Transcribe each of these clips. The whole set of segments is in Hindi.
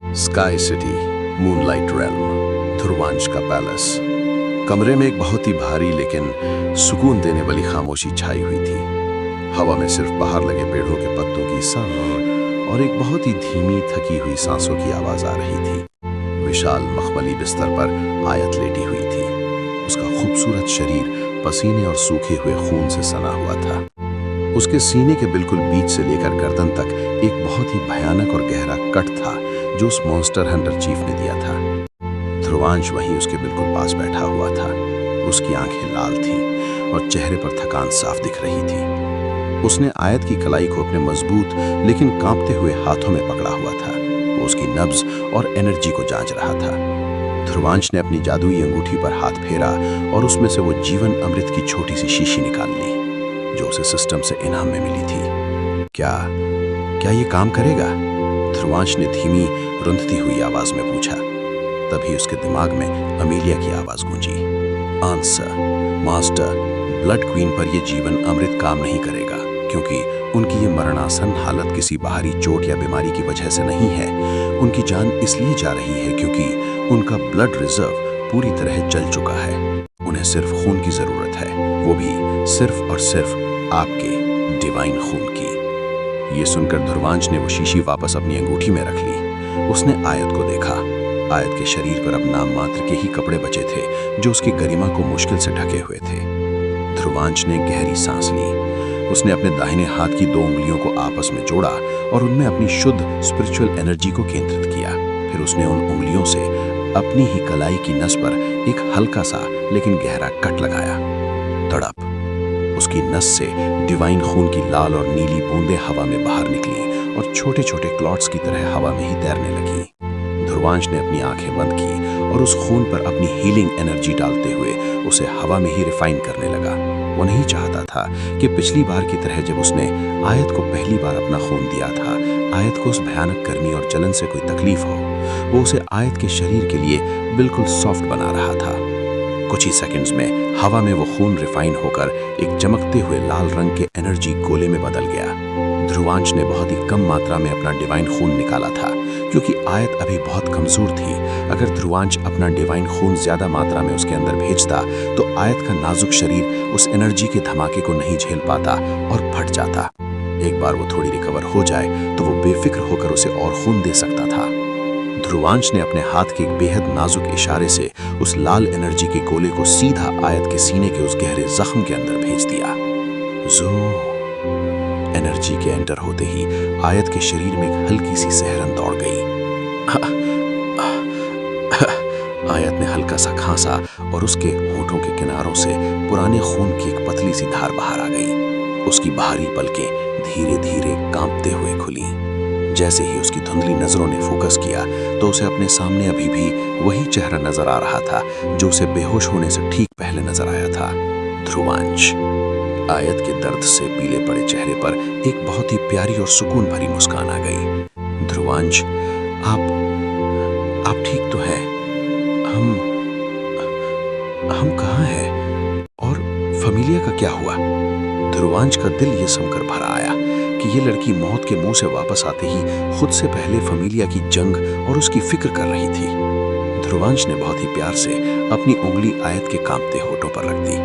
Sky city, moonlight realm, Dhruvansh का पैलेस। कमरे में एक बहुत ही भारी लेकिन सुकून देने वाली खामोशी छाई हुई थी। हवा में सिर्फ बाहर लगे पेड़ों के पत्तों की सर और एक बहुत ही धीमी थकी हुई सांसों की आवाज आ रही थी। विशाल मखमली बिस्तर पर आयत लेटी हुई थी। उसका खूबसूरत शरीर पसीने और सूखे हुए खून से सना हुआ था। उसके सीने के बिल्कुल बीच से लेकर गर्दन तक एक बहुत ही भयानक और गहरा कट था जो उस मॉन्स्टर हंटर चीफ ने दिया था। ध्रुवांश वहीं उसके बिल्कुल पास बैठा हुआ था। उसकी आंखें लाल थीं और चेहरे पर थकान साफ दिख रही थी। उसने आयत की कलाई को अपने मजबूत लेकिन कांपते हुए हाथों में पकड़ा हुआ था। वो उसकी नब्ज और एनर्जी को जांच रहा था। ध्रुवांश ने अपनी जादुई अंगूठी पर हाथ फेरा और उसमें से वो जीवन अमृत की छोटी सी शीशी निकाल ली जो उसे सिस्टम से इनाम में मिली थी। क्या ये काम करेगा? ध्रुवांश ने धीमी रुंधती हुई आवाज में पूछा। तभी उसके दिमाग में अमीलिया की आवाज गूंजी। आंसर मास्टर, ब्लड क्वीन पर यह जीवन अमृत काम नहीं करेगा क्योंकि उनकी ये मरणासन हालत किसी बाहरी चोट या बीमारी की वजह से नहीं है। उनकी जान इसलिए जा रही है क्योंकि उनका ब्लड रिजर्व पूरी तरह जल चुका है। उन्हें सिर्फ खून की जरूरत है, वो भी सिर्फ और सिर्फ आपके डिवाइन खून की। ये सुनकर ध्रुवांश ने वो शीशी वापस अपनी अंगूठी में रख ली। उसने आयत को देखा। आयत के शरीर पर अब नाम मात्र के ही कपड़े बचे थे जो उसकी गरिमा को मुश्किल से ढके हुए थे। ध्रुवांश ने गहरी सांस ली। उसने अपने दाहिने हाथ की 2 उंगलियों को आपस में जोड़ा और उनमें अपनी शुद्ध स्पिरिचुअल एनर्जी को केंद्रित किया। फिर उसने उन उंगलियों से अपनी ही कलाई की नस पर एक हल्का सा लेकिन गहरा कट लगाया। तड़प! उसकी नस से डिवाइन खून की लाल और नीली बूंदें हवा में बाहर निकली और छोटे छोटे क्लॉट्स की तरह हवा में ही तैरने लगी। ध्रुवांश ने अपनी आंखें बंद की और उस खून पर अपनी हीलिंग एनर्जी डालते हुए उसे हवा में ही रिफाइन करने लगा। वो नहीं चाहता था कि पिछली बार की तरह जब उसने आयत को पहली बार अपना खून दिया था, आयत को उस भयानक गर्मी और जलन से कोई तकलीफ हो। वो उसे आयत के शरीर के लिए बिल्कुल सॉफ्ट बना रहा था। कुछ ही सेकंड्स में हवा में वो खून रिफाइन होकर एक चमकते हुए लाल रंग के एनर्जी गोले में बदल गया। ध्रुवांश ने बहुत ही कम मात्रा में अपना डिवाइन खून निकाला था क्योंकि आयत अभी बहुत कमजोर थी। अगर ध्रुवांश अपना डिवाइन खून ज्यादा मात्रा में उसके अंदर भेजता तो आयत का नाजुक शरीर उस एनर्जी के धमाके को नहीं झेल पाता और फट जाता। एक बार वो थोड़ी रिकवर हो जाए तो वो बेफिक्र होकर उसे और खून दे सकता था। ध्रुवांश ने अपने हाथ के एक बेहद नाजुक इशारे से उस लाल एनर्जी के गोले को सीधा आयत के सीने के उस गहरे जख्म के अंदर भेज दिया। जो एनर्जी के एंटर होते ही आयत के शरीर में एक हल्की सी सहरन दौड़ गई। आयत ने हल्का सा खांसा और उसके होठों के किनारों से पुराने खून की एक पतली सी धार बाहर आ गई। उसकी बाहरी पलकें धीरे धीरे कांपते हुए खुली। जैसे ही उसकी धुंधली नजरों ने फोकस किया तो उसे अपने सामने अभी भी वही चेहरा नजर आ रहा था जो उसे बेहोश होने से ठीक पहले नजर आया था। ध्रुवांश। आयत के दर्द से पीले पड़े चेहरे पर एक बहुत ही प्यारी और सुकून भरी मुस्कान आ गई। ध्रुवांश, आप ठीक तो हैं? हम कहाँ हैं? और फमीलिया का क्या हुआ? ध्रुवांश का दिल ये सुनकर भर आया कि ये लड़की मौत के मुंह से वापस आते ही खुद से पहले फमीलिया की जंग और उसकी फिक्र कर रही थी। ध्रुवांश ने बहुत ही प्यार से अपनी उंगली आयत के कांपते होठों पर रख दी।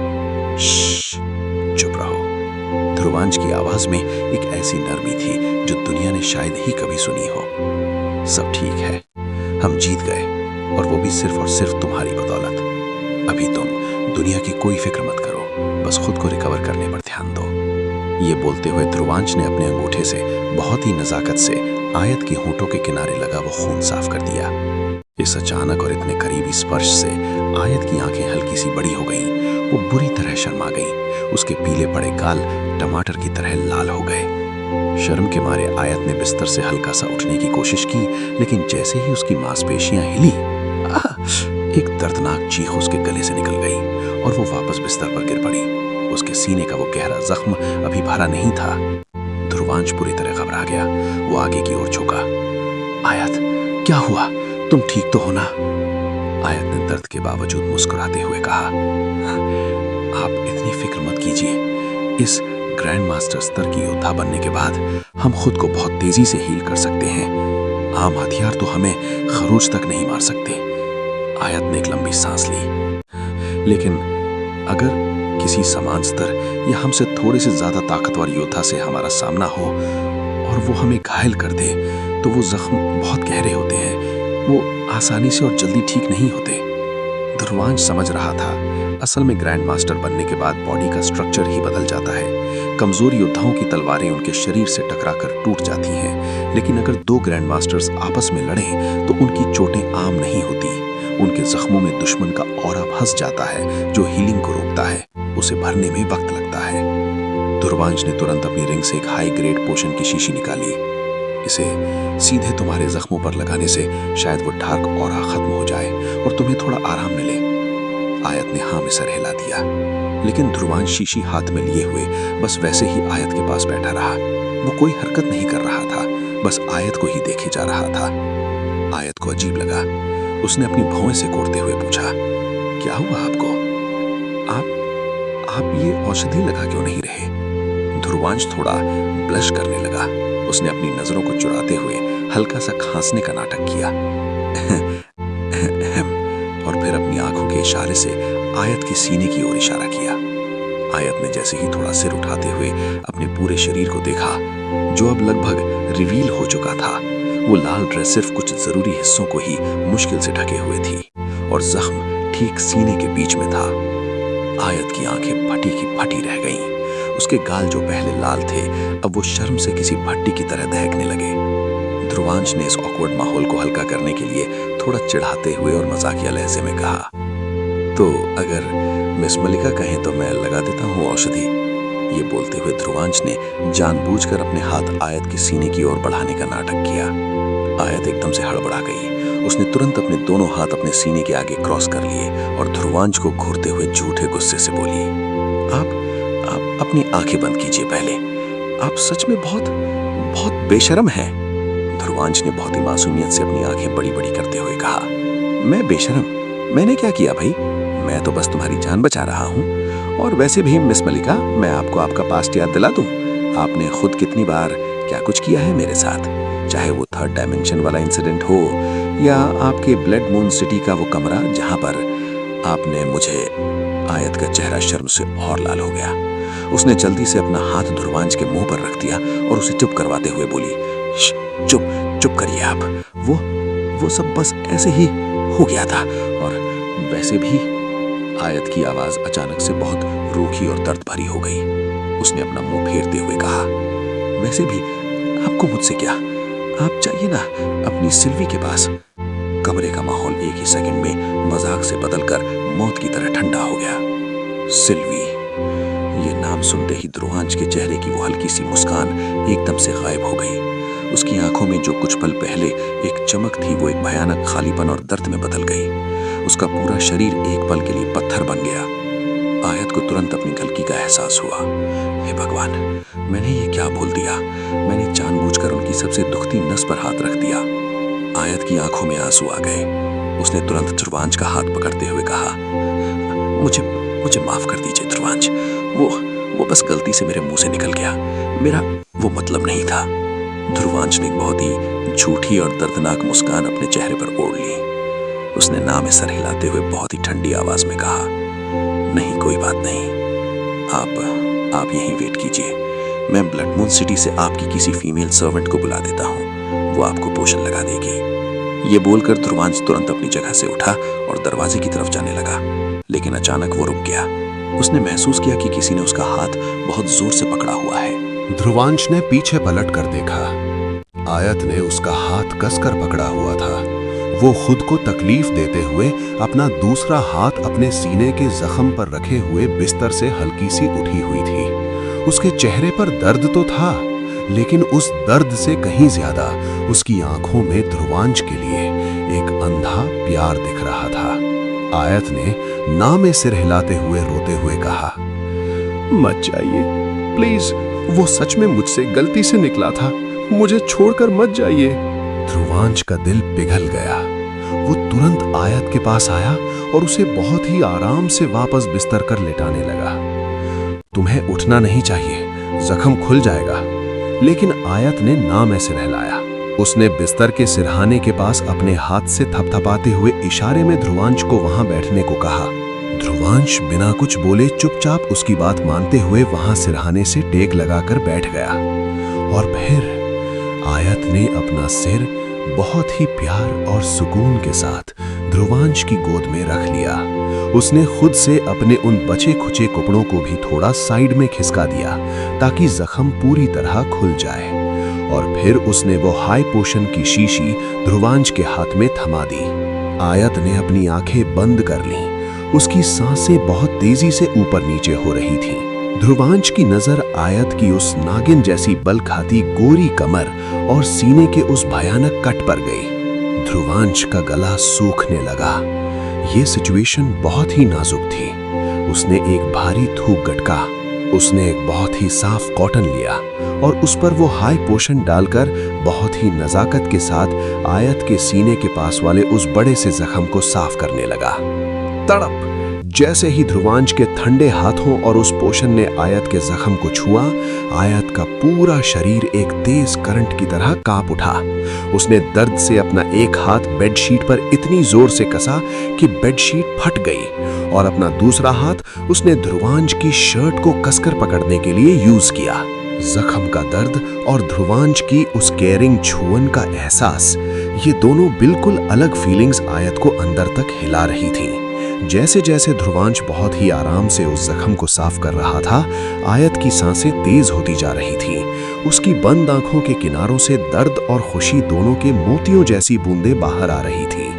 चुप रहो। ध्रुवांश की आवाज में एक ऐसी नरमी थी जो दुनिया ने शायद ही कभी सुनी हो। सब ठीक है, हम जीत गए और वो भी सिर्फ और सिर्फ तुम्हारी बदौलत। अभी तुम दुनिया की कोई फिक्र मत करो, बस खुद को रिकवर करने पर ध्यान दो। ये बोलते हुए ध्रुवांश ने अपने अंगूठे से बहुत ही नजाकत से आयत के होठों के किनारे लगा वो खून साफ कर दिया। इस अचानक और इतने करीबी स्पर्श से आयत की आंखें हल्की सी बड़ी हो गईं। वो बुरी तरह शर्मा गई। उसके पीले पड़े गाल टमाटर की तरह लाल हो गए। शर्म के मारे आयत ने बिस्तर से हल्का सा उठने की कोशिश की, लेकिन जैसे ही उसकी मांसपेशियां हिली, एक दर्दनाक चीख उसके गले से निकल गई और वो वापस बिस्तर पर गिर पड़ी। उसके सीने का वो गहरा जख्म अभी भरा नहीं था। ध्रुवांश पूरी तरह घबरा गया। वो आगे की ओर झुका। आयत, क्या हुआ? तुम ठीक तो हो ना? आयत ने दर्द के बावजूद मुस्कुराते हुए कहा, आप इतनी फिक्र मत कीजिए। इस ग्रैंड मास्टर स्तर की योद्धा बनने के बाद हम खुद को बहुत तेजी से हील कर सकते हैं। आम हथियार तो हमें खरोच तक नहीं मार सकते। आयत ने एक लंबी सांस ली। लेकिन अगर किसी समान स्तर या हमसे थोड़े से ज्यादा ताकतवर योद्धा से हमारा सामना हो और वो हमें घायल कर दे, तो वो जख्म बहुत गहरे होते हैं, वो आसानी से और जल्दी ठीक नहीं होते। ध्रुवांश समझ रहा था, असल में ग्रैंड मास्टर बनने के बाद बॉडी का स्ट्रक्चर ही बदल जाता है। कमजोर योद्धाओं की तलवारें उनके शरीर से टकराकर टूट जाती हैं, लेकिन अगर दो ग्रैंड मास्टर्स आपस में लड़ें तो उनकी चोटें आम नहीं होती। उनके जख्मों में दुश्मन का ऑरा फंस जाता है, जो हीलिंग को रोकता है। उसे भरने में वक्त लगता है। ध्रुवांश ने तुरंत अपनी रिंग से एक हाई ग्रेड पोशन की शीशी निकाली। इसे सीधे तुम्हारे जख्मों पर लगाने से शायद वो डार्क ऑरा खत्म हो जाए और तुम्हें थोड़ा आराम मिले। आयत ने हाँ में सर हिला दिया, लेकिन ध्रुवांश शीशी हाथ में लिए हुए बस वैसे ही आयत के पास बैठा रहा। वो कोई हरकत नहीं कर रहा था, बस आयत को ही देखे जा रहा था। आयत को अजीब लगा। उसने अपनी भौएं से कोड़ते हुए पूछा, क्या हुआ आपको? आप ये औषधि लगा क्यों नहीं रहे? ध्रुवांश थोड़ा ब्लश करने लगा। उसने अपनी नजरों को चुराते हुए हल्का सा खांसने का नाटक किया और फिर अपनी आंखों के इशारे से आयत के सीने की ओर इशारा किया। आयत ने जैसे ही थोड़ा सिर उठाते हुए अपने पूरे शरीर को देखा, जो अब लगभग रिवील हो चुका था। वो लाल ड्रेस सिर्फ कुछ जरूरी हिस्सों को ही मुश्किल से ढके हुए थी और जख्म ठीक सीने के बीच में था। आयत की आंखें फटी की फटी रह गईं। उसके गाल जो पहले लाल थे, अब वो शर्म से किसी भट्टी की तरह दहकने लगे। ध्रुवांश ने इस ऑकवर्ड माहौल को हल्का करने के लिए थोड़ा चिढ़ाते हुए और मजाकिया लहजे में कहा, तो अगर मिस मलिका कहें तो मैं लगा देता हूँ औषधि। ये बोलते हुए ध्रुवांश ने जानबूझकर अपने हाथ आयत के सीने की ओर बढ़ाने का नाटक किया। आयत एकदम से हड़बड़ा गई। उसने तुरंत अपने दोनों हाथ अपने सीने के आगे क्रॉस कर लिए और ध्रुवांश को घूरते हुए झूठे गुस्से से बोली, आप अपनी आंखें बंद कीजिए पहले। आप सच में बहुत बेशर्म हैं। ध्रुवांश ने बहुत ही मासूमियत से अपनी आंखें बड़ी बड़ी करते हुए कहा, मैं बेशर्म? मैंने क्या किया भाई? मैं तो बस तुम्हारी जान बचा रहा हूँ। और वैसे भी मिस मलिका, मैं आपको आपका पास्ट याद दिला दूं। आपने खुद कितनी बार क्या कुछ किया है मेरे साथ, चाहे वो थर्ड डायमेंशन वाला इंसिडेंट हो या आपके ब्लड मून सिटी का वो कमरा जहां पर आपने मुझे। आयत का चेहरा शर्म से और लाल हो गया। उसने जल्दी से अपना हाथ ध्रुवांश के मुंह पर रख दिया और उसे चुप करवाते हुए बोली, चुप करिए आप। वो सब बस ऐसे ही हो गया था। और वैसे भी आयत की आवाज अचानक से बहुत रूखी और दर्द भरी हो गई। उसने अपना मुंह फेरते हुए कहा, वैसे भी आपको मुझसे क्या? आप जाइए ना अपनी सिल्वी के पास। कमरे का माहौल एक ही सेकंड में मजाक से बदलकर मौत की तरह ठंडा हो गया। सिल्वी, ये नाम सुनते ही ध्रुवांश के चेहरे की वो हल्की सी मुस्कान एकदम से गायब हो गई। उसकी आंखों में जो कुछ पल पहले एक चमक थी, वो एक भयानक खालीपन और दर्द में बदल गई। उसका पूरा शरीर एक पल के लिए पत्थर बन गया। आयत को तुरंत अपनी गलती का एहसास हुआ। हे भगवान, मैंने ये क्या बोल दिया? मैंने जानबूझकर उनकी सबसे दुखती नस पर हाथ रख दिया। आयत की आंखों में आंसू आ गए। उसने तुरंत ध्रुवांश का हाथ पकड़ते हुए कहा, मुझे माफ कर दीजिए ध्रुवांश। वो बस गलती से मेरे मुंह से निकल गया। मेरा वो मतलब नहीं था। ध्रुवांश ने एक बहुत ही झूठी और दर्दनाक मुस्कान अपने चेहरे पर ओढ़ ली। उसने ना में सर हिलाते हुए बहुत ही ठंडी आवाज में कहा, नहीं, कोई बात नहीं। आप यहीं वेट कीजिए। मैं ब्लड मून सिटी से आपकी किसी फीमेल सर्वेंट को बुला देता हूँ। वो आपको पोषण लगा देगी। ये बोलकर ध्रुवांश तुरंत अपनी जगह से उठा और दरवाजे की तरफ जाने लगा, लेकिन अचानक वो रुक गया। उसने महसूस किया कि किसी ने उसका हाथ बहुत जोर से पकड़ा हुआ है। ध्रुवांश ने पीछे पलट कर देखा। आयत ने उसका हाथ कसकर पकड़ा हुआ था। वो खुद को तकलीफ देते हुए अपना दूसरा हाथ अपने सीने के जख्म पर रखे हुए बिस्तर से हल्की सी उठी हुई थी। उसके चेहरे पर दर्द तो था, लेकिन उस दर्द से कहीं ज्यादा उसकी आंखों में ध्रुवांश के लिए एक अंधा प्यार दिख रहा था। आयत ने ना में सिर हिलाते हुए रोते हुए कहा, मत जाइए प्लीज, वो सच में मुझसे गलती से निकला था। मुझे छोड़कर मत जाइए। ध्रुवांश का दिल पिघल गया। वो तुरंत आयत के पास आया और उसे बहुत ही आराम से वापस बिस्तर कर लेटाने लगा। तुम्हें उठना नहीं चाहिए, जख्म खुल जाएगा। लेकिन आयत ने ना में सिर हिलाया। उसने बिस्तर के सिरहाने के पास अपने हाथ से थपथपाते हुए इशारे में ध्रुवांश को वहां बैठने को कहा। ध्रुवांश बिना कुछ बोले चुपचाप उसकी बात मानते हुए वहां सिरहाने से टेक लगाकर बैठ गया। और फिर आयत ने अपना सिर बहुत ही प्यार और सुकून के साथ ध्रुवांश की गोद में रख लिया। उसने खुद से अपने उन बचे खुचे कपड़ों को भी थोड़ा साइड में खिसका दिया ताकि जख्म पूरी तरह खुल जाए। और फिर उसने वो हाई पोशन की शीशी ध्रुवांश के हाथ में थमा दी। आयत ने अपनी आंखें बंद कर लीं। उसकी सांसें बहुत तेजी से ऊपर नीचे हो रही थीं। ध्रुवांश की नजर आयत की उस नागिन जैसी बल खाती गोरी कमर और सीने के उस भयानक कट पर गई। ध्रुवांश का गला सूखने लगा। ये सिचुएशन बहुत ही नाजुक थी। उसने एक भारी थूक गटका। उसने एक बहुत ही साफ कॉटन लिया और उस पर वो हाई पोशन डालकर बहुत ही नजाकत के साथ आयत के सीने के पास वाले उस बड़े से जख्म को साफ करने लगा। तड़प! जैसे ही ध्रुवांश के ठंडे हाथों और उस पोशन ने आयत के जख्म को छुआ, आयत का पूरा शरीर एक तेज करंट की तरह कांप उठा। उसने दर्द से अपना एक हाथ बेडशीट पर इतनी जोर से कसा कि बेडशीट फट गई और अपना दूसरा हाथ उसने ध्रुवांश की शर्ट को कसकर पकड़ने के लिए यूज किया। जख्म का दर्द और ध्रुवांश की उस केयरिंग छुअन का एहसास, ये दोनों बिल्कुल अलग फीलिंग्स आयत को अंदर तक हिला रही थीं। जैसे जैसे ध्रुवांश बहुत ही आराम से उस जख्म को साफ कर रहा था, आयत की सांसें तेज होती जा रही थीं। उसकी बंद आंखों के किनारों से दर्द और खुशी दोनों के मोतियों जैसी बूंदें बाहर आ रही थीं।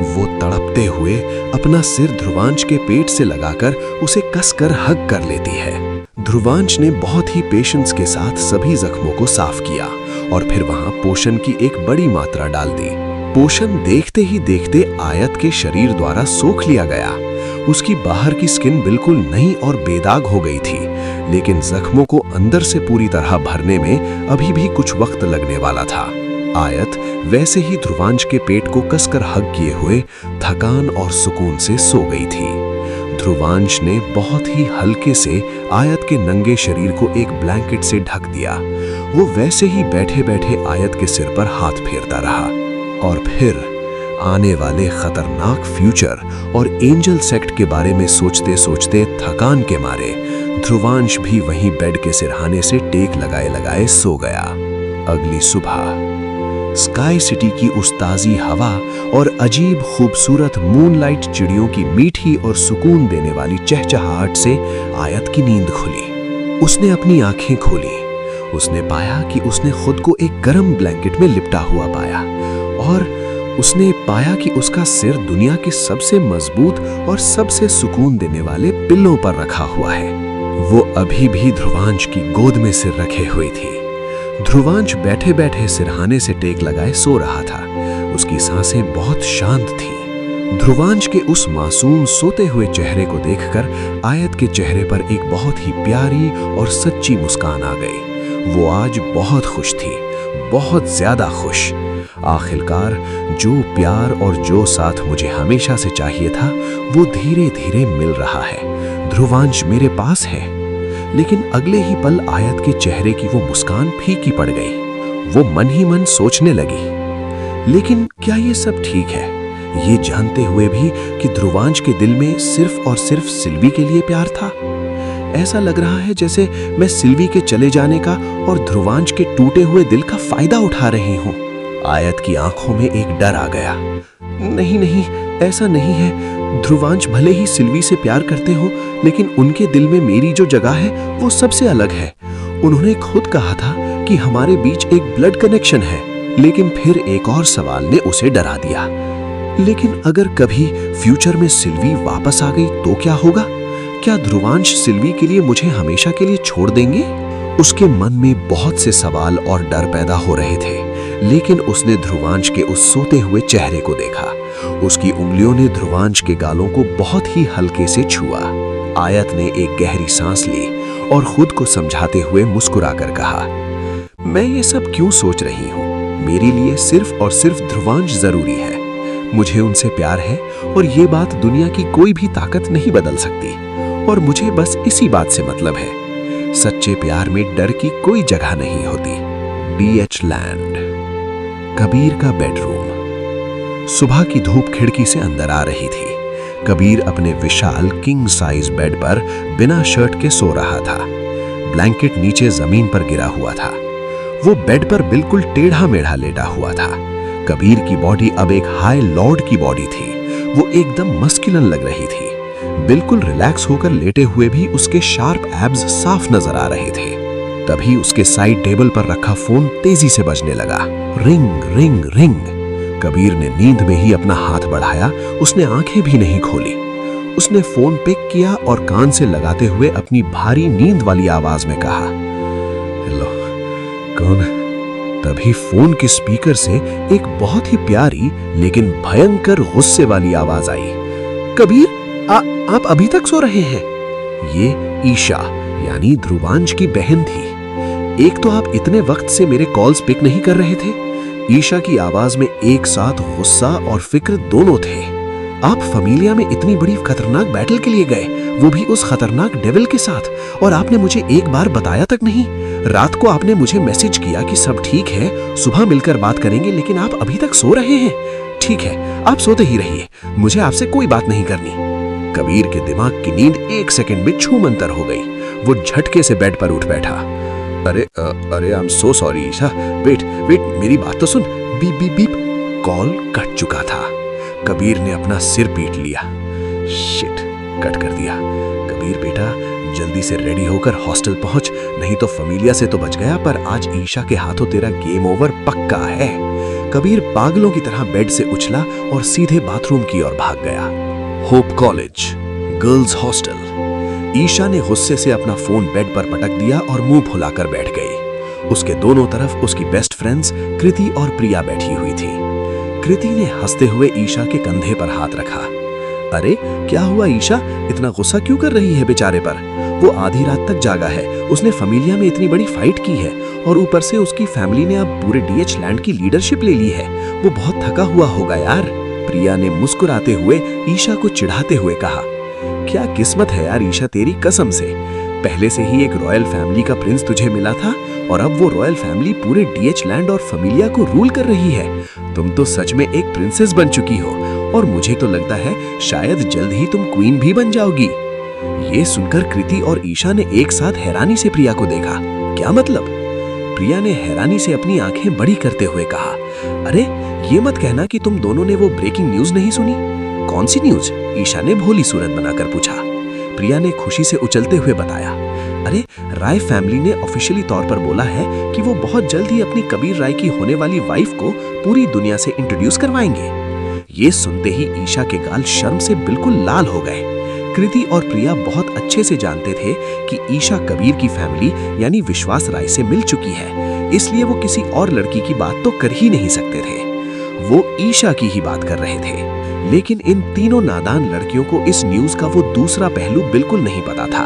वो तड़पते हुए अपना सिर ध्रुवांश के पेट से लगाकर उसे कसकर हग कर लेती है। ध्रुवांश ने बहुत ही पेशेंस के साथ सभी जख्मों को साफ किया और फिर वहां पोषण की एक बड़ी मात्रा डाल दी। पोषण देखते ही देखते आयत के शरीर द्वारा सोख लिया गया। उसकी बाहर की स्किन बिल्कुल नई और बेदाग हो गई थी, लेकिन जख्मों को अंदर से पूरी तरह भरने में अभी भी कुछ वक्त लगने वाला था। आयत वैसे ही ध्रुवांश के पेट को कसकर हग किए हुए थकान और सुकून से सो गई थी। ध्रुवांश ने बहुत ही हल्के से आयत के नंगे शरीर को एक ब्लैंकेट से ढक दिया। वो वैसे ही बैठे बैठे आयत के सिर पर हाथ फेरता रहा। और फिर आने वाले खतरनाक फ्यूचर और एंजल सेक्ट के बारे में सोचते सोचते थकान के मारे ध्रुवांश भी वहीं बेड के सिरहाने से टेक लगाए लगाए सो गया। अगली सुबह स्काई सिटी की उस ताजी हवा और अजीब खूबसूरत मूनलाइट चिड़ियों की मीठी और सुकून देने वाली चहचहाहट से आयत की नींद खुली। उसने अपनी आंखें खोली। उसने पाया कि उसने खुद को एक गर्म ब्लैंकेट में लिपटा हुआ पाया और उसने पाया कि उसका सिर दुनिया के सबसे मजबूत और सबसे सुकून देने वाले पिल्लों पर रखा हुआ है। वो अभी भी ध्रुवांश की गोद में सिर रखे हुई थी। ध्रुवांश बैठे बैठे सिरहाने से टेक लगाए सो रहा था। उसकी सांसें बहुत शांत थीं। ध्रुवांश के उस मासूम सोते हुए चेहरे को देखकर आयत के चेहरे पर एक बहुत ही प्यारी और सच्ची मुस्कान आ गई। वो आज बहुत खुश थी, बहुत ज्यादा खुश। आखिरकार जो प्यार और जो साथ मुझे हमेशा से चाहिए था वो धीरे धीरे मिल रहा है। ध्रुवांश मेरे पास है। लेकिन अगले ही पल आयत के चेहरे की वो मुस्कान फीकी पड़ गई। वो मन ही मन सोचने लगी, लेकिन क्या ये सब ठीक है, ये जानते हुए भी कि ध्रुवांश के दिल में सिर्फ और सिर्फ सिल्वी के लिए प्यार था। ऐसा लग रहा है जैसे मैं सिल्वी के चले जाने का और ध्रुवांश के टूटे हुए दिल का फायदा उठा रही हूँ। आयत की आंखों में एक डर आ गया। नहीं नहीं, ऐसा नहीं है। ध्रुवांश भले ही सिल्वी से प्यार करते हो, लेकिन उनके दिल में मेरी जो जगह है वो सबसे अलग है। उन्होंने खुद कहा था कि हमारे बीच एक ब्लड कनेक्शन है, लेकिन फिर एक और सवाल ने उसे डरा दिया। लेकिन अगर कभी फ्यूचर में सिल्वी वापस आ गई तो क्या होगा? क्या ध्रुवांश सिल्वी के लिए मुझे हमेशा के लिए छोड़ देंगे? उसके मन में बहुत से सवाल और डर पैदा हो रहे थे, लेकिन उसने ध्रुवांश के उस सोते हुए चेहरे को देखा। उसकी उंगलियों ने ध्रुवांश के गालों को बहुत ही हल्के से छुआ। आयत ने एक गहरी सांस ली और खुद को समझाते हुए मुस्कुराकर कहा, मैं ये सब क्यों सोच रही हूँ? मेरे लिए सिर्फ और सिर्फ ध्रुवांश जरूरी है। मुझे उनसे प्यार है और ये बात दुनिया की कोई भी ताकत नहीं बदल सकती। और मुझे बस इसी बात से मतलब है। सच्चे प्यार में डर की कोई जगह नहीं होती। BH land. कबीर का बेडरूम। सुबह की धूप खिड़की से अंदर आ रही थी। कबीर अपने विशाल किंग साइज बेड पर बिना शर्ट के सो रहा था। ब्लैंकेट नीचे जमीन पर गिरा हुआ था। वो बेड पर बिल्कुल टेढ़ा मेढ़ा लेटा हुआ था। कबीर की बॉडी अब एक हाई लॉर्ड की बॉडी थी। वो एकदम मस्कुलिन लग रही थी। बिल्कुल रिलैक्स होकर लेटे हुए भी उसके शार्प एब्स साफ नजर आ रहे थे। तभी उसके साइड टेबल पर रखा फोन तेजी से बजने लगा। Ring ring ring. कबीर ने नींद में ही अपना हाथ बढ़ाया। उसने आंखें भी नहीं खोली। उसने फोन पिक किया और कान से लगाते हुए अपनी भारी नींद वाली आवाज में कहा, हेलो, कौन है? तभी फोन के स्पीकर से एक बहुत ही प्यारी लेकिन भयंकर गुस्से वाली आवाज आई। कबीर, आप अभी तक सो रहे हैं? ये ईशा यानी ध्रुवांश की बहन थी। एक तो आप इतने वक्त से मेरे कॉल्स पिक नहीं कर रहे थे। ईशा की आवाज में एक साथ गुस्सा और फिक्र दोनों थे। आप फमीलिया में इतनी बड़ी खतरनाक बैटल के लिए गए, वो भी उस खतरनाक डेविल के साथ, और आपने मुझे एक बार बताया तक नहीं। रात को आपने मुझे मैसेज किया कि सब ठीक है, सुबह मिलकर बात करेंगे, लेकिन आप अभी तक सो रहे हैं। ठीक है, आप सोते ही रहिए, मुझे आपसे कोई बात नहीं करनी। कबीर के दिमाग की नींद एक सेकंड में छूमंतर हो गई। वो झटके से बेड पर उठ बैठा। अरे I am so sorry Isha, wait, मेरी बात तो सुन। Beep beep beep. Call cut चुका था। कबीर ने अपना सिर पीट लिया। शिट, कट कर दिया। कबीर बेटा, जल्दी से रेडी होकर हॉस्टल पहुंच, नहीं तो फमीलिया से तो बच गया, पर आज ईशा के हाथों तेरा गेम ओवर पक्का है। कबीर पागलों की तरह बेड से उछला और सीधे बाथरूम की ओर भाग गया। Hope College, girls hostel. Isha ने गुस्से से अपना फोन बेड पर पटक दिया और मुंह फुलाकर बैठ गई। उसके दोनों तरफ उसकी बेस्ट फ्रेंड्स कृति और प्रिया बैठी हुई थी। कृति ने हंसते हुए ईशा के कंधे पर हाथ रखा। अरे क्या हुआ ईशा, इतना गुस्सा क्यों कर रही है बेचारे पर? वो आधी रात तक जागा है। उसने फमीलिया में इतनी बड़ी फाइट की है और ऊपर से उसकी फैमिली ने अब पूरे डीएच लैंड की लीडरशिप ले ली है। वो बहुत थका हुआ होगा यार। प्रिया ने मुस्कुराते हुए ईशा को चिढ़ाते हुए कहा, क्या किस्मत है यार ईशा तेरी, कसम से। पहले से ही एक रॉयल फैमिली का प्रिंस तुझे मिला था और अब वो रॉयल फैमिली पूरे डीएच लैंड और फमीलिया को रूल कर रही है। तुम तो सच में एक प्रिंसेस बन चुकी हो और मुझे तो लगता है शायद जल्द ही तुम क्वीन भी बन जाओगी। ये सुनकर कृति और ईशा ने एक साथ हैरानी से प्रिया को देखा। क्या मतलब? प्रिया ने हैरानी से अपनी आंखें बड़ी करते हुए कहा, अरे ये मत कहना कि तुम दोनों ने वो ब्रेकिंग न्यूज नहीं सुनी। कौन सी न्यूज? ईशा ने भोली सूरत बनाकर पूछा। प्रिया ने खुशी से उछलते हुए बताया, अरे राय फैमिली ने ऑफिशियली तौर पर बोला है कि वो बहुत जल्द ही अपनी कबीर राय की होने वाली वाइफ को पूरी दुनिया से इंट्रोड्यूस करवाएंगे। ये सुनते ही ईशा के गाल शर्म से बिल्कुल लाल हो गए। कृति और प्रिया बहुत अच्छे से जानते थे कि ईशा कबीर की फैमिली यानी विश्वास राय से मिल चुकी है, इसलिए वो किसी और लड़की की बात तो कर ही नहीं सकते थे। वो ईशा की ही बात कर रहे थे। लेकिन इन तीनों नादान लड़कियों को इस न्यूज का वो दूसरा पहलू बिल्कुल नहीं पता था।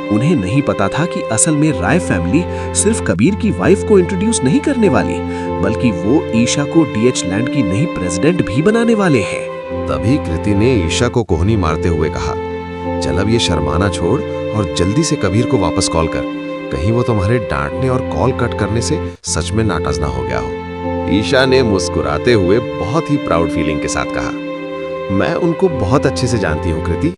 उन्हें नहीं पता था कि असल में राय फैमिली सिर्फ कबीर की वाइफ को इंट्रोड्यूस नहीं करने वाली, बल्कि वो ईशा को डीएच लैंड की नई प्रेसिडेंट भी बनाने वाले हैं। तभी कृति ने ईशा को कोहनी मारते हुए कहा, चल अब ये शर्माना छोड़ और जल्दी से कबीर को वापस कॉल कर, कहीं वो तुम्हारे डांटने और कॉल कट करने से सच में नाटाज ना हो गया हो। ईशा ने मुस्कुराते हुए बहुत ही प्राउड फीलिंग के साथ कहा, मैं उनको बहुत अच्छे से जानती हूँ कृति,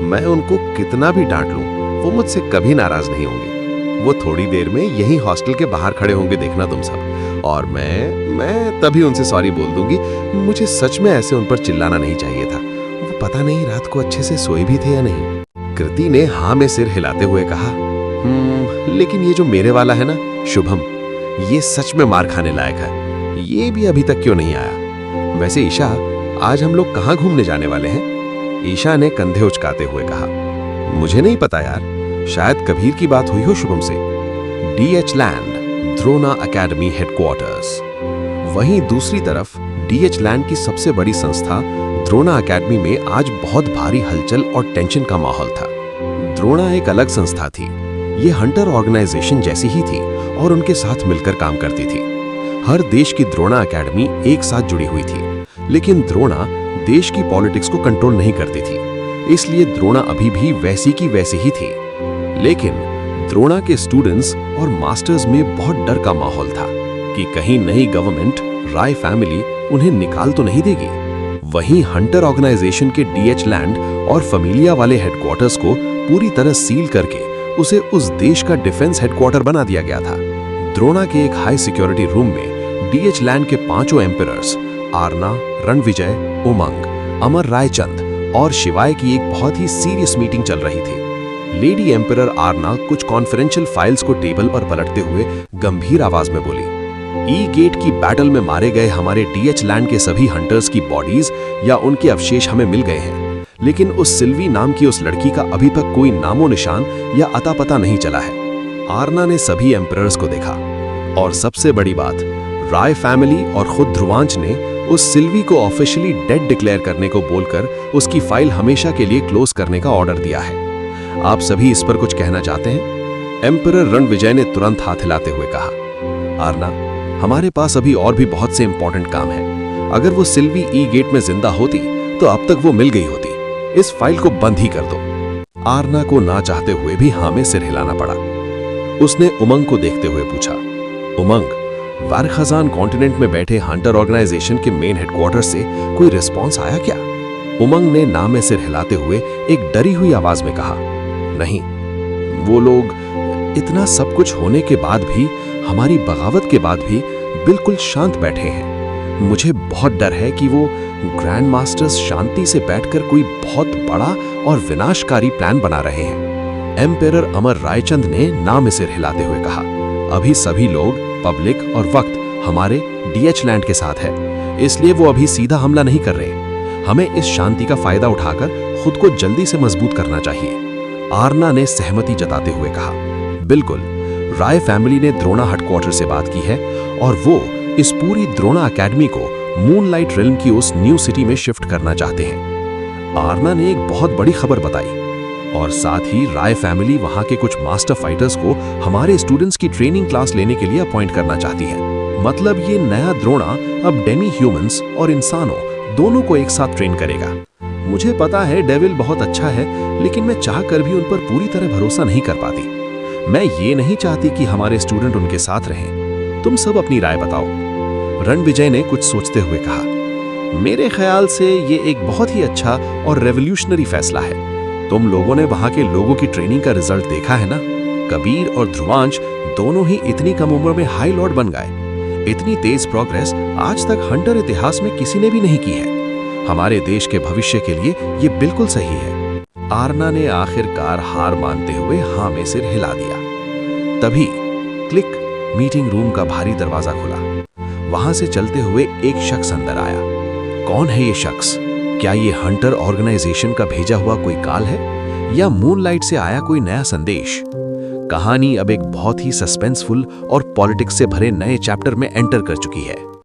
मैं उनको कितना भी डांट लूं वो मुझसे कभी नाराज नहीं होंगे। वो थोड़ी देर में यही हॉस्टल के बाहर खड़े होंगे, देखना तुम सब, और मैं तभी उनसे सॉरी बोल दूंगी। मुझे सच में ऐसे उन पर चिल्लाना नहीं चाहिए था। वो पता नहीं रात को अच्छे से सोए भी थे या नहीं। कृति ने हाँ में सिर हिलाते हुए कहा, लेकिन ये जो मेरे वाला है ना शुभम, ये सच में मार खाने लायक है। ये भी अभी तक क्यों नहीं आया? वैसे ईशा, आज हम लोग कहाँ घूमने जाने वाले हैं? ईशा ने कंधे उचकाते हुए कहा, मुझे नहीं पता यार, शायद कबीर की बात हुई हो शुभम से। DH Land, Drona academy headquarters. वहीं दूसरी तरफ डीएच लैंड की सबसे बड़ी संस्था द्रोणा एकेडमी में आज बहुत भारी हलचल और टेंशन का माहौल था। द्रोणा एक अलग संस्था थी। ये हंटर ऑर्गेनाइजेशन जैसी ही थी और उनके साथ मिलकर काम करती थी। हर देश की द्रोणा एकेडमी एक साथ जुड़ी हुई थी, लेकिन द्रोणा देश की पॉलिटिक्स को कंट्रोल नहीं करती थी, इसलिए द्रोणा अभी भी वैसी की वैसी ही थी। लेकिन द्रोणा के स्टूडेंट्स और मास्टर्स में बहुत डर का माहौल था कि कहीं नई गवर्नमेंट राय फैमिली उन्हें निकाल तो नहीं देगी। वहीं हंटर ऑर्गेनाइजेशन के डीएच लैंड और फैमिलिया वाले हेडक्वार्टर्स को पूरी तरह सील करके उसे उस देश का डिफेंस हेडक्वार्टर बना दिया गया था। द्रोणा के एक हाई सिक्योरिटी रूम में डीएच लैंड के 5 एम्परर्स आरना, रणविजय, उमंग, अमर रायचंद और शिवाय की एक बहुत ही सीरियस मीटिंग चल रही थी। लेडी एम्परर आरना कुछ कॉन्फ्रेंशियल फाइल्स को टेबल पर पलटते हुए गंभीर आवाज में बोली, ई गेट की बैटल में मारे गए हमारे डीएच लैंड के सभी हंटर्स की बॉडीज या उनके अवशेष हमें मिल गए हैं, लेकिन उस सिल्वी नाम की उस लड़की का अभी तक कोई नामो निशान या अता पता नहीं चला है। आरना ने सभी एम्परर्स को देखा और सबसे बड़ी बात, राय फैमिली और खुद ध्रुवांश ने उस सिल्वी को ऑफिशियली डेड डिक्लेयर करने को बोलकर उसकी फाइल हमेशा के लिए क्लोज करने का ऑर्डर दिया है। आप सभी इस पर कुछ कहना चाहते हैं? एम्परर रणविजय ने तुरंत हाथ हिलाते हुए कहा, आरना, हमारे पास अभी और भी बहुत से इंपॉर्टेंट काम है। अगर वो सिल्वी ई गेट में जिंदा होती तो अब तक वो मिल गई होती। इस फाइल को बंद ही कर दो। आरना को ना चाहते हुए भी हाँ में सिर हिलाना पड़ा। उसने उमंग को देखते हुए पूछा, उमंग, वारखजान कॉन्टिनेंट में बैठे हंटर ऑर्गेनाइजेशन के मेन हेडक्वार्टर से कोई रिस्पॉन्स आया क्या? उमंग ने ना में सिर हिलाते हुए एक डरी हुई आवाज में कहा, नहीं, वो लोग इतना सब कुछ होने के बाद भी, हमारी बगावत के बाद भी बिल्कुल शांत बैठे हैं। मुझे बहुत डर है कि वो ग्रैंड मास्टर्स शांति से बैठकर कोई बहुत बड़ा और विनाशकारी प्लान बना रहे हैं। एम्परर अमर रायचंद ने ना में सिर हिलाते हुए कहा, अभी सभी लोग, पब्लिक और वक्त हमारे डीएच लैंड के साथ है, इसलिए वो अभी सीधा हमला नहीं कर रहे। हमें इस शांति का फायदा उठाकर खुद को जल्दी से मजबूत करना चाहिए। आरना ने सहमति जताते हुए कहा, बिल्कुल, राय फैमिली ने द्रोणा हेडक्वार्टर से बात की है और वो इस पूरी द्रोणा एकेडमी को मूनलाइट रिल्म की उस न्यू सिटी में शिफ्ट करना चाहते हैं। आरना ने एक बहुत बड़ी खबर बताई और साथ ही राय फैमिली वहां के कुछ मास्टर फाइटर्स को हमारे स्टूडेंट्स की ट्रेनिंग क्लास लेने के लिए अपॉइंट करना चाहती है। मतलब ये नया द्रोणा अब डेमी ह्यूमंस और इंसानों दोनों को एक साथ ट्रेन करेगा। मुझे पता है डेविल बहुत अच्छा है, लेकिन मैं चाहकर भी उन पर पूरी तरह भरोसा नहीं कर पाती। मैं ये नहीं चाहती कि हमारे स्टूडेंट उनके साथ रहें। तुम सब अपनी राय बताओ। रणविजय ने कुछ सोचते हुए कहा, मेरे ख्याल से ये एक बहुत ही अच्छा और रेवोल्यूशनरी फैसला है। तुम लोगों ने वहां के लोगों की ट्रेनिंग का रिजल्ट देखा है ना? कबीर और ध्रुवांश दोनों ही इतनी कम उम्र में हाई लॉर्ड बन गए। इतनी तेज प्रोग्रेस आज तक हंटर इतिहास में किसी ने भी नहीं की है। हमारे देश के भविष्य के लिए ये बिल्कुल सही है। आरना ने आखिरकार हार मानते हुए हाँ में सिर हिला दिया। तभी क्लिक, मीटिंग रूम का भारी दरवाजा खुला। वहां से चलते हुए एक शख्स अंदर आया। कौन है ये शख्स? क्या ये हंटर ऑर्गेनाइजेशन का भेजा हुआ कोई काल है या मूनलाइट से आया कोई नया संदेश? कहानी अब एक बहुत ही सस्पेंसफुल और पॉलिटिक्स से भरे नए चैप्टर में एंटर कर चुकी है।